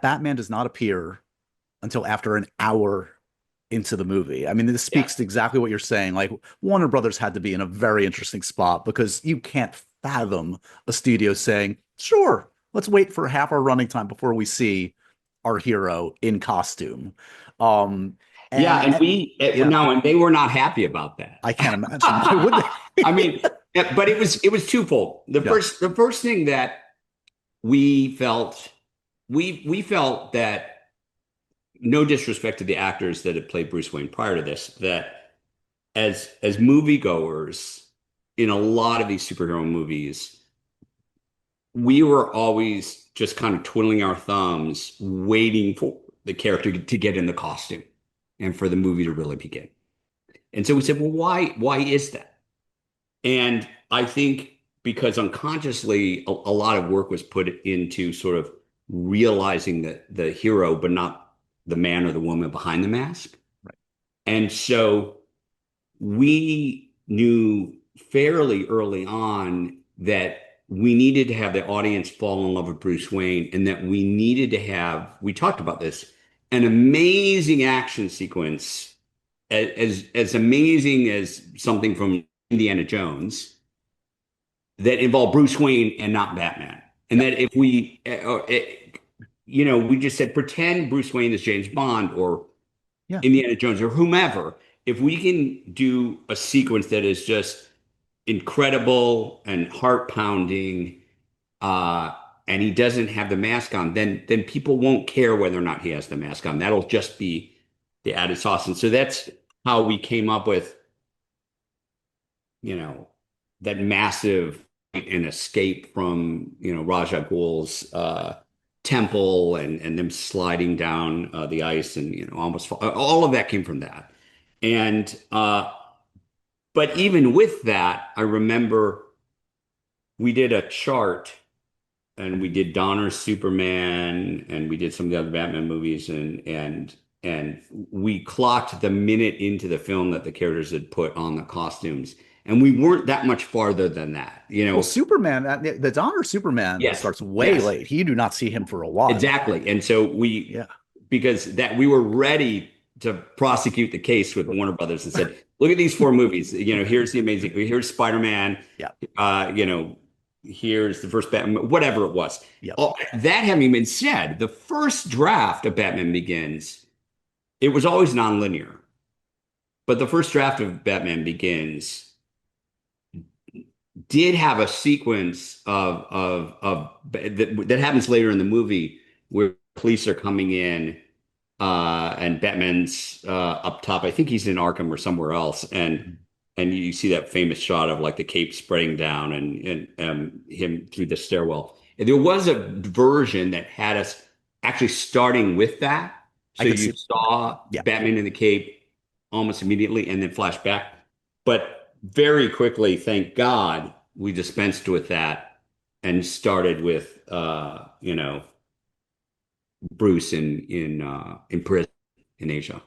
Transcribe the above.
Batman does not appear until after an hour into the movie. I mean, this Yeah. speaks to exactly what you're saying. Like Warner Brothers had to be in a very interesting spot because you can't fathom a studio saying, "Sure, let's wait for half our running time before we see our hero in costume." Um, Yeah, and yeah, no, and they were not happy about that. I can't imagine why would I they? mean, but it was twofold. The Yeah, first thing that we felt we felt that, no disrespect to the actors that had played Bruce Wayne prior to this, that as moviegoers in a lot of these superhero movies, we were always just kind of twiddling our thumbs, waiting for the character to get in the costume and for the movie to really begin. And so we said, well, why is that? And I think because unconsciously a lot of work was put into sort of realizing the hero, but not the man or the woman behind the mask. right. And so we knew fairly early on that we needed to have the audience fall in love with Bruce Wayne, and that we needed to have, we talked about this, an amazing action sequence, as amazing as something from Indiana Jones, that involved Bruce Wayne and not Batman. And Yeah, that if we just said, pretend Bruce Wayne is James Bond or yeah. Indiana Jones or whomever, if we can do a sequence that is just incredible and heart pounding, uh, and he doesn't have the mask on, then people won't care whether or not he has the mask on. That'll just be the added sauce. And so that's how we came up with, you know, that massive an escape from, Ra's al Ghul's temple, and them sliding down the ice, and almost fall. All of that came from that. And but even with that, I remember we did a chart, and we did Donner's Superman, and we did some of the other Batman movies, and we clocked the minute into the film that the characters had put on the costumes, and we weren't that much farther than that, Well, Superman, the Donner Superman Yes, starts way yes, late. You do not see him for a while. exactly. And so Yeah. because that we were ready to prosecute the case with Warner Brothers and said, look at these four movies. Here's Spider-Man. Yeah. Uh, you know, here's the first Batman, whatever it was. Yep. Oh, that having been said, the first draft of Batman Begins, it was always nonlinear, but the first draft of Batman Begins did have a sequence of that happens later in the movie, where police are coming in, and Batman's up top. I think he's in Arkham or somewhere else, and you see that famous shot of like the cape spreading down, and him through the stairwell. And there was a version that had us actually starting with that, I so could you see. saw Yeah. Batman in the cape almost immediately, and then flash back. But very quickly, thank God, we dispensed with that and started with Bruce in prison in Asia.